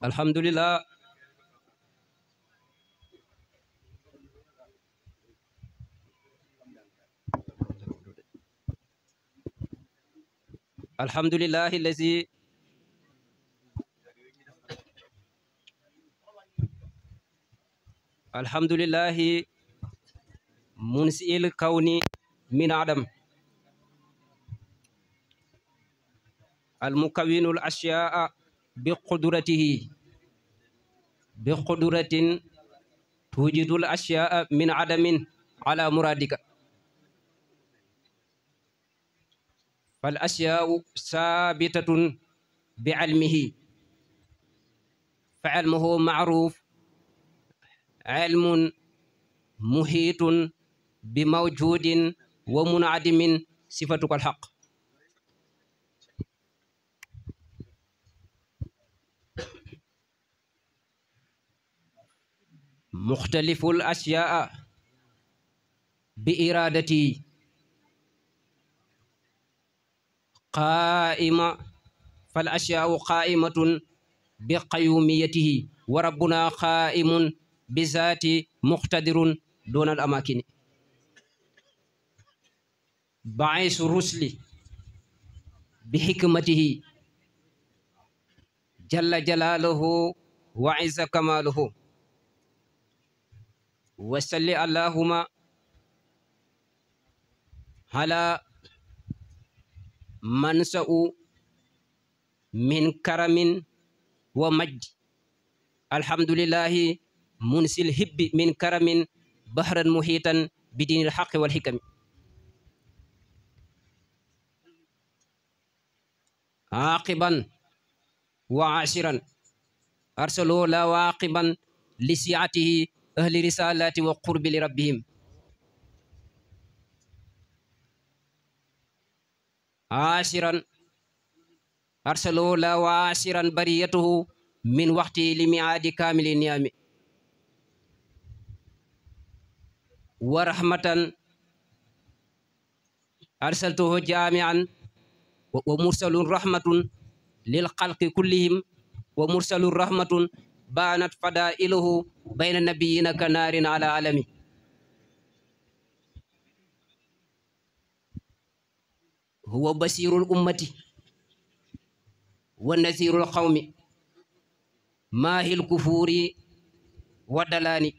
alhamdulillah alhamdulillahi allazi alhamdulillahi munsil kawni min adam almukawwinul ashyaa biqudratihi biqudratin tujidul ashyaa min adamin ala muradika fal ashyaa'u sabitatun bi ilmihi fa ilmuhu ma'ruf ilmun muhiitun bi mawjudin wa munadimin sifatukal haq mukhtaliful ashyaa bi iradati qaa'ima fal ashyaa'u qaa'imatun bi qayyumiyatihi wa rabbuna qaa'imun bi zaati muqtadirun doonal amaakini ba'isu rusli bi hikmatihi jalla jalaaluhu wa izza kamaaluhu wa salli allahumma ala mansa'u min karamin wa majdi alhamdulillahi munsil hibbi min karamin bahran muhitan bidinil haqqi wal hikami aqiban wa ashiran arsalu la waqiban li si'atihi ahli risalati wa qurbi li rabbihim ashiran arsalu la washiran bariyatuhu min waqti li mi'adi kamili niyami wa rahmatan arsaltuhu jami'an wa mursalun rahmatun lil khalqi kullihim wa mursalun rahmatun banat fada'iluhu bayna nabiyyina kanarin ala alami huwa basirul ummati wa nazirul qawmi mahil kufuri wa dalani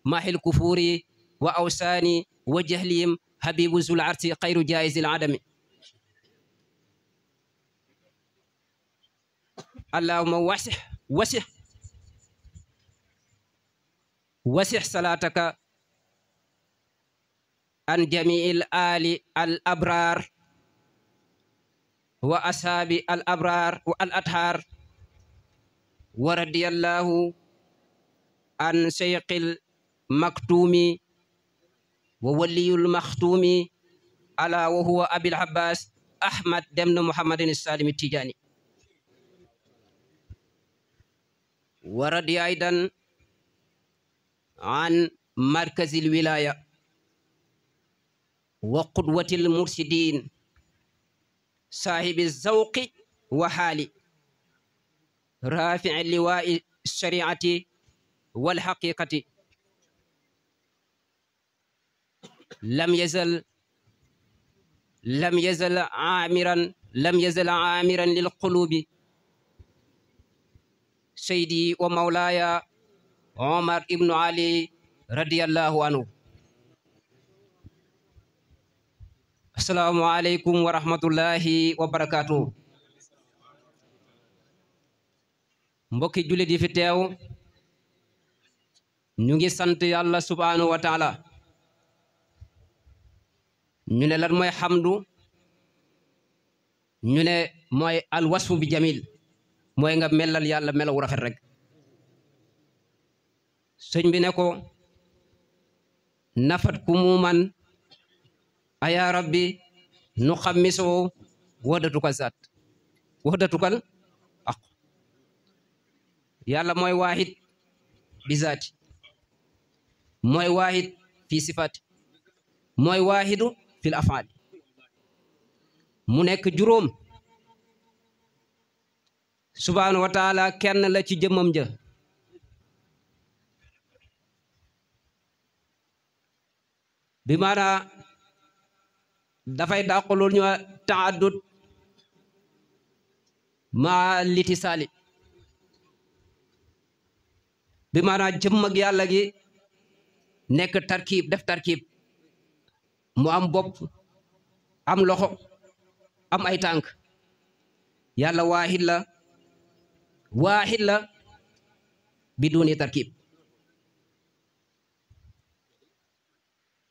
mahil kufuri wa awsani wa jahlihim habibu zul arsi khayru jaizil adami allahumma wasih salataka an jami'il ali al abrar wa ashabi al abrar wa al athar wa radiyallahu an shaykhil maktumi wa waliyul makhtumi ala wa huwa abil abbas ahmad demna muhammadin salim tijani wa radiya aidan an markazil wilaya wa qudwatil mursidin sahibi zawqi wa hali rafi'i liwa'i shari'ati wal haqiqati lam yazal amiran lil qulubi sayyidi wa mawlaya Omar ibn Ali radiyallahu anhu assalamu alaikum wa rahmatullahi wa barakatuh mbokki jullit yi fi teew ñu ngi sant yàlla subhanahu wa ta'ala ñu ne lan mooy hamdu ñu ne mooy al wasfu bi jamil mooy nga melal yàlla melaw rafet rek sëñ bi ne ko nafat ku muuman aya rabbi nu xammisoo wahdatukal zaat wahdatukal aq yàlla mooy waahid bi zaati mooy waahid fi sifaati mooy waahidu fil afaali mu nekk juróom subhaanahu wa taala kenn la ci jëmmam ja bi maanaa dafay dàq loolu ñu taaddud maa litisaali bi maanaa jëmm ak yàlla gi nekk tarkiib def tarkiib mu am bopp am loxo am ay tànk yàlla waahid la biduni tarkiib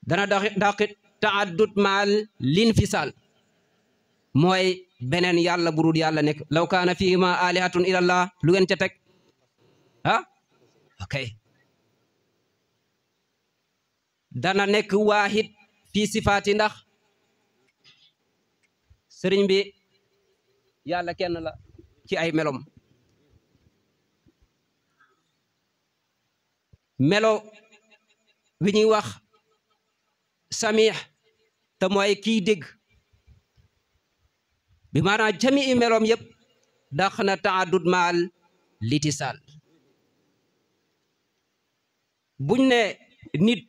dana daqit taaddud maal linfisaal mooy beneen yàlla burul yàlla nekk law kaana fihima alihatun ilallah lu ngeen ca teg ok dana nekk waahid fii sifaati ndax sëriñ bi yàlla kenn la ci ay melom melo wi ñuy wax samih te mooy kiy dégg bi maanaam jami i meloom yëpp dàq na taaddud maal litisaal buñ ne nit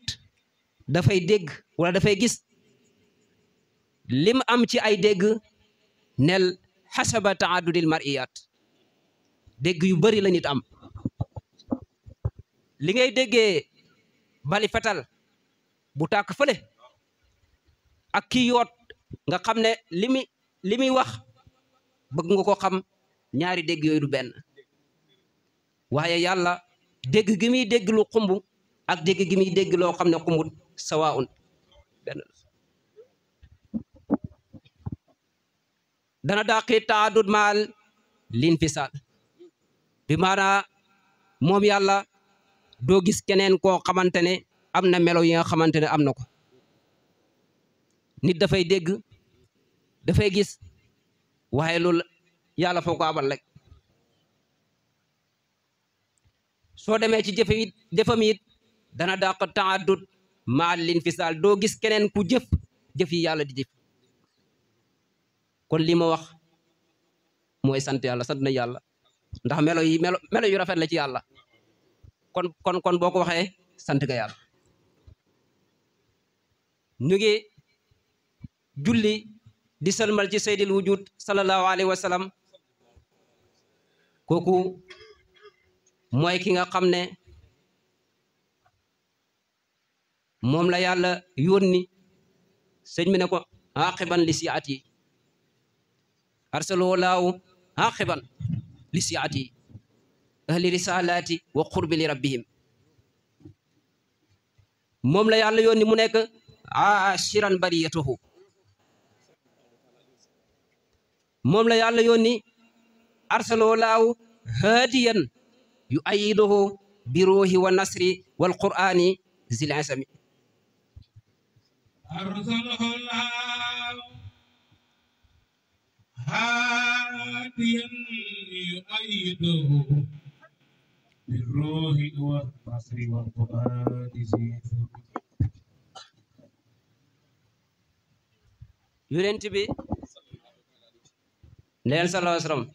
dafay dégg wala dafay gis lim am ci ay dégg nel xasaba taaddudil mar'iyat dégg yu bari la nit am li ngay déggee bali fetal bu tàkk fële ak kii yoot nga xam ne li muy wax bëgg nga ko xam ñaari dégg yooyu du benn waaye yàlla dégg gi muy dégg lu xumb ak dégg gi muy dégg loo xam ne xumbut sawaun benn dana daqi taaddud maal linfisaal bi maanaa moom yàlla doo gis keneen koo xamante ne am na melo yi nga xamante ne am na ko nit dafay dégg dafay gis waaye loolu yàlla foo ko abal rek soo demee ci jëfam it dana dàq taaddud maal linfisaal doo gis keneen ku jëf yi yàlla di jëf kon li ma wax mooy sant yàlla sant na yàlla ndax melo yu rafet la ci yàlla kon boo ko waxee sant nga yàlla ñu ngi julli di salmal ci sayyidil wujud sallallahu alayhi wa sallam kooku mooy ki nga xam ne moom la yàlla yónni sëñ mi ne ko aqiban li siati arsalahu laahu aqiban li siati ahli risalati wa qurbi li rabbihim moom la yàlla yónni mu nekk ashiran bariyatuhu moom la yàlla yónni arsalahu laahu haadiyan yu ayiduhu bi ruuhi wa nasri wal qur'ani zil isami arsalahu laahu haadiyan yu ayiduhu bi ruuhi wa nasri wal qur'ani zil isami yonent bi neen sallallahu alayhi wa sallam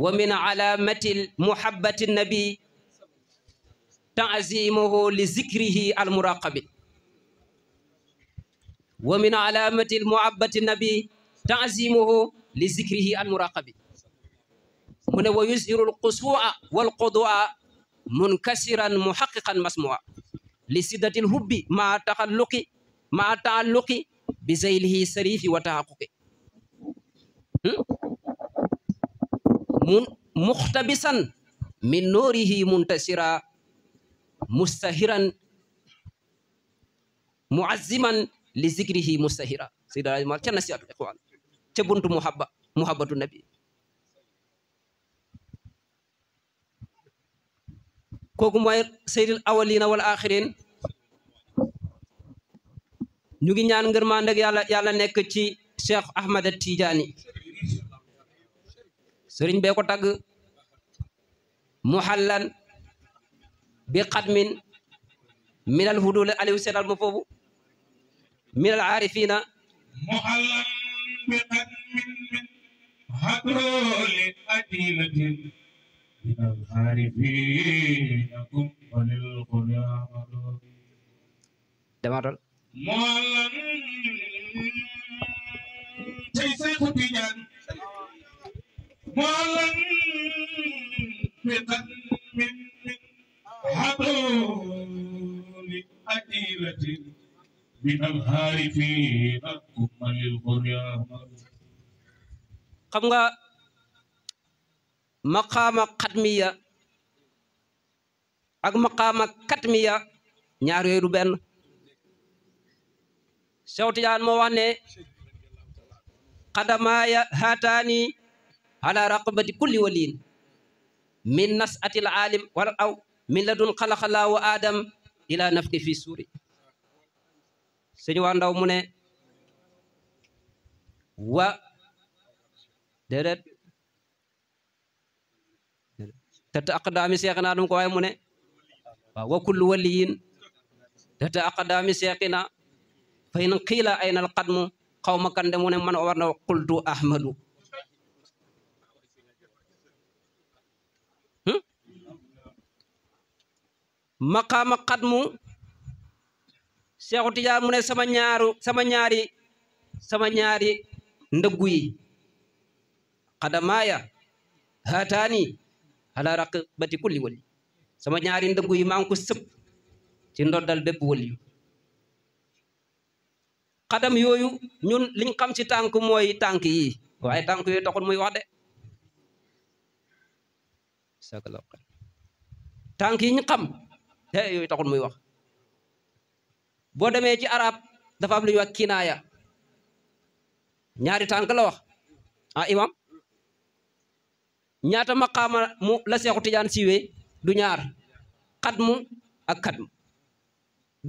wa min alamati muhabbati nabi ta'zimuhu li zikrihi al muraqabi wa min alamati muhabbati nabi ta'zimuhu li zikrihi al muraqabi mu ne wa yuzhiru al qusua wal qudua munkasiran muhaqqiqan masmua li siddati al hubbi ma taalluqi bi zaylihi sarifi wa tahaqquqi muxtabisan min noorihi muntasira mustahiran muazziman li zikrihi mustahira sayyidina mal ca nasihatul ikhwan ca buntu muhabbatu nabi kooku mooy sayyidil awwalina wal axirin ñu ngi ñaan ngërmande yàlla nekk ci Cheikh Ahmad Tidiane sëriñ bee ko tagg muhallan bi xadmin minal hudul aliou seetal ma foofu minal aarifina معلم بقدم من هدرول أديلة من العارفين كم وللقيامة dematal معلم تيسير بيان معلم بقدم من هدرول أديلة من العارفين كم وللقيامة xam nga maqaama xatmiya ak maqaama katmiya ñaar yooyu du benn Seex Tijaan moo wax ne qadamaaya haataani ala raqabati kulli waliin min nasatil aalim wala aw min ladun xalaqallahu adam ila nafki fi suuri sëñ waa ndaw mu ne wa déedéet tata aqdaami seexina dum ko waaye mu ne waaw wa kullu waliyin tata aqdaami seexina fa in qiila ayna alqadmu xaw ma kande mu ne man war na qultu ahmadu maqaama qadmu Seexu Tijaan mu ne sama ñaari ndëggu yi qadamaaya haataani ala raqabati kulli wali sama ñaari ndëggu yi maa ngi ko sëpp ci ndoddal bépp waliyu xadam yooyu ñun liñ xam ci tànk mooy tànk yi waaye tànk yooyu taxul muy wax de tànk yi ñu xam te yooyu taxul muy wax boo demee ci arab dafa am lu ñuy wax kinaaya ñaari tànk la wax ah imam ñaata maqaama mu la Seexu Tijaan siiwee du ñaar xadmu ak kadmu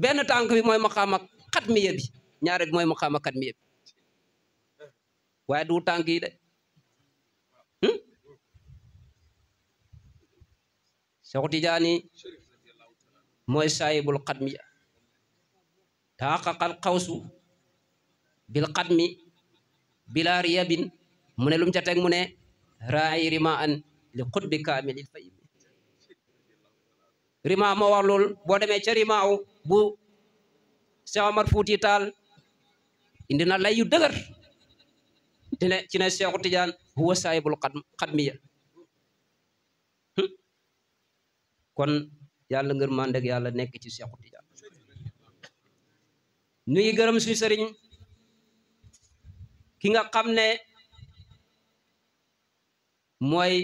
benn tànk bi mooy maqaama xatmiya bi ñaare bi mooy maqaama xatmiya bi waaye du tànk yi de Seexu Tijaan yi mooy saayibul xatmiya taxaqaqal xawsu bil xatmi bila riyabin mu ne lum ca teg mu ne raayi rima an li xutbi kaamilil fayim rima moo wax lool boo demee ca rimaaw bu Seex Omar Fuuti Taal indi na lay yu dëgër dine ci ne Seexu Tijaan huwa saahibul xatmiya kon yàlla ngër mandeg yàlla nekk ci Seexu Tijaan ñu ngi gërëm suñu sëriñ ki nga xam ne mooy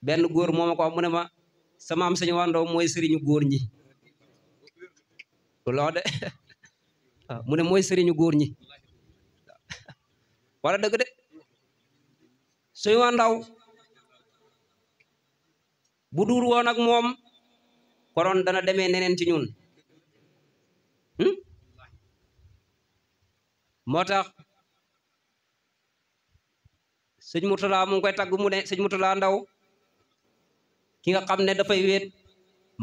benn góor moo ma ko wax mu ne ma sama am sañu wandaw mooy sëriñu góor ñi loo de mu ne mooy sëriñu góor ñi wala dëgg de suñu wandaw bu duur woon ak moom konoon dana demee neneen ci ñun moo tax sëñ Murtala mu ngi koy tagg mu ne sëñ Murtala Ndaw ki nga xam ne dafay wéet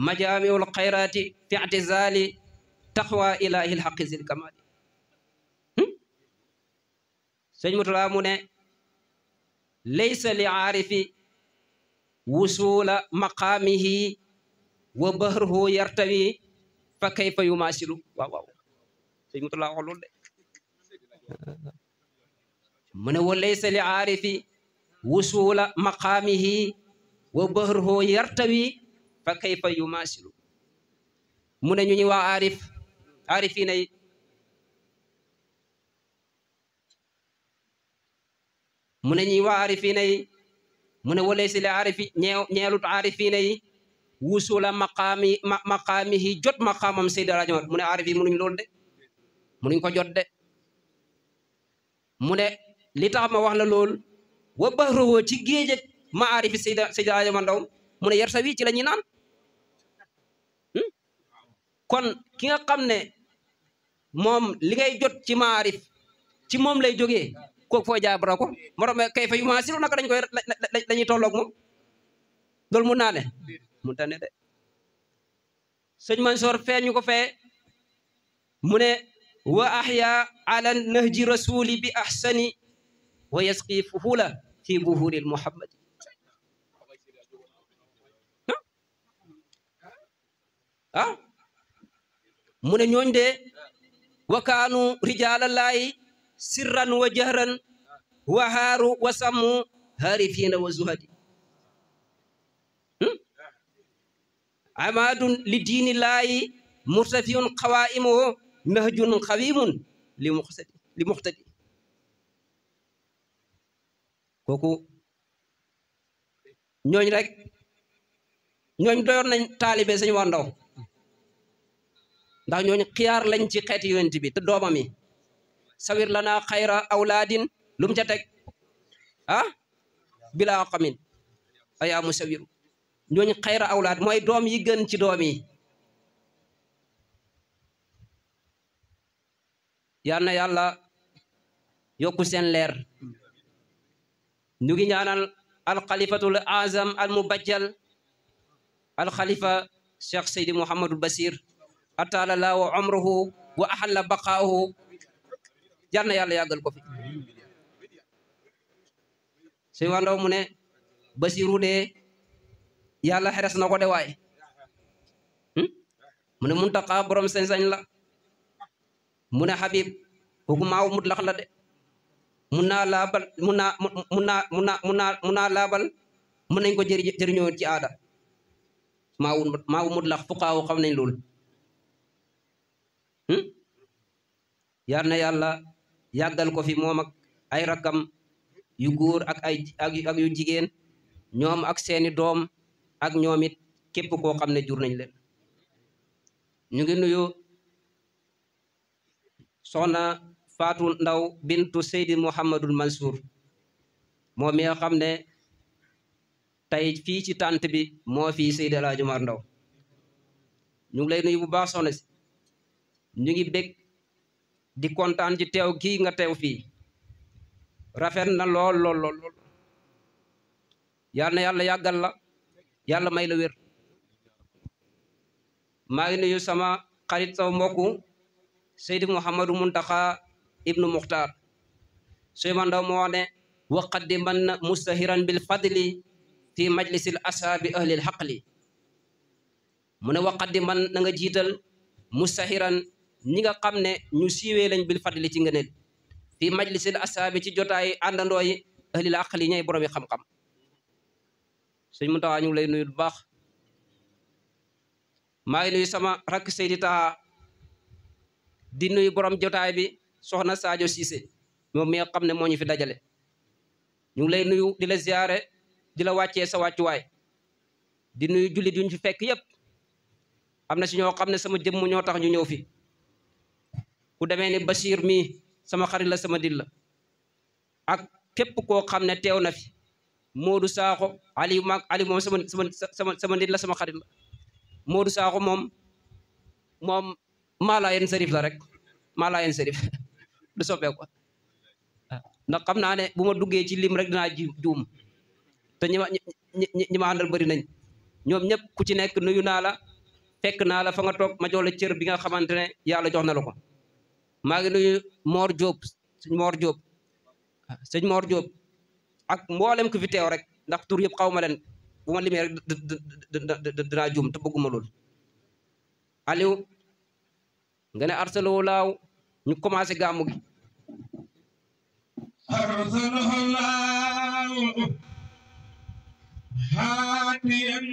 majaamiul xayraati fi i'tizaali taqwa ilaahil haqqi zil kamaali sëñ Murtala mu ne laysa li aarifi wusula maqaamihi wa bahruhu yartawi fa kayfa yumaasilu waaw waaw sëñ Murtala wax loolu de mu ne wa laysa li aarifi wusula maqaamihi wa bahruhu yartawi fa kayfa yumaasilu mu ne ñu ñuy waa aarifina yi mu ne ñuy waa aarifina yi mu ne wa laysa li aarifi ñeelut aarifina yi wusula maqaamihi jot maqaamam Seydi Alaaji Umar mu ne aarif yi munuñ loolu de munuñ ko jot de mu ne li tax ma wax la lool wa bahruhu ci géej ak maarifi Seydi Alaaji Umar Ndaw mu ne yartawi ci la ñuy naan kon ki nga xam ne moom li ngay jot ci maarif ci moom lay jógee kooku foo jaabara ko morom kay fa yu maasiru naka dañ koy dañuy tolloog moom loolu mun naa ne mun ta ne de sëñ Mansoor feeñu ko fee mu ne wa ahya ala nahji rasuli bi ahsani wa yasqi fuhula fi buhuril muhammadi mu ne ñooñ de wa kaanu rijalallaahi sirran wa jahran wa haaru wa sammu haarifiina wa zuhadi amadun li diinillaahi murtafiun qawaimuhu nahjun qawimun li muqtadi kooku ñooñ rek ñooñ doyoon nañ taalibe Sëñ Mor Ndaw ndax ñooñ xiyaar lañ ci xeeti yonent bi te doomam yi sawir lana xayra awlaadin lu mu ca teg bilaa xamin ayaa mu sawiru ñooñ xayra awlaad mooy doom yi gën ci doom yi yal na yàlla yokku seen leer ñu ngi ñaanal alxalifatul azam al mubajjal alxalifa Cheikh Seydi Mouhamadul Basir atala la wa umruhu wa ahalla baqaahu yal na yàlla yàggal ko fi Sëñ Mor Ndaw mu ne Basiru de yàlla xeres na ko de waay mu ne Muntaqa borom sañ-sañ la mu ne Habib kooku maaw mutlax la de mun naa laabal mun naa laabal mën nañ ko jëriñoo ci aada maawu mutlax fuqaawu xam nañ loolu yal na yàlla yàggal ko fi moom ak ay rakkam yu góor ak yu jigéen ñoom ak seeni doom ak ñoom it képp koo xam ne jur nañ leen ñu ngi nuyu soxna Faatu Ndaw bintu Seydi Mouhamadul Mansour moom mi nga xam ne tey fii ci tànt bi moo fii Seydi El Hadji Omar Ndaw ñu ngi lay nuyu bu baax soxna si ñu ngi bég di kontaan ci teew kii nga teew fii rafet na lool lool lool lool yal na yàlla yàggal la yàlla may la wér maa ngi nuyu sama xarit sama mbokku Seydi Mouhamadou Muntaxa ibnu Muxtaar Sëñ Mor Ndaw moo wax ne waqaddiman mustahiran bil fadli fi majlisil ashabi ahlil haqli mu ne waqaddiman na nga jiital mustahiran ñi nga xam ne ñu siiwee lañ bil fadli ci ngëneel fi majlisil ashabi ci jotaay àndandoo yi ahlil haqli ñay borom yi xam-xam Sëñ Muntaxa ñu ngi lay nuyu bu baax maa ngi nuyu sama rakk Seydi Taha di nuyu borom jotaay bi soxna Sadio Cissé moom mi nga xam ne moo ñu fi dajale ñu ngi lay nuyu di la ziare di la wàccee sa wàccuwaay di nuyu jullit yuñ fi fekk yépp am na si ñoo xam ne sama jëmm ñoo tax ñu ñëw fi ku demee ni Bachir mii sama xarit la sama dil la ak képp koo xam ne teew na fi Modou Sakho Ali moom sama nit la sama xarit la Modou Sakho moom Maalayen Serif la rek Maalayen Serif du soppeeku ndax xam naa ne bu ma duggee ci lim rek dinaa juum te ñi ma àndal bëri nañ ñoom ñëpp ku ci nekk nuyu naa la fekk naa la fa nga toog ma jox la cër bi nga xamante ne yàlla jox na la ko maa ngi nuyu Mor Diop sëñ Mor Diop ak mboolem ku fi teew rek ndax tur yëpp xaw ma leen bu ma limee rek dinaa juum te bëgguma loolu Aliou nga ne arsalahu laaw ñu commencé gàmmu gi arsalahu laaw haadiyan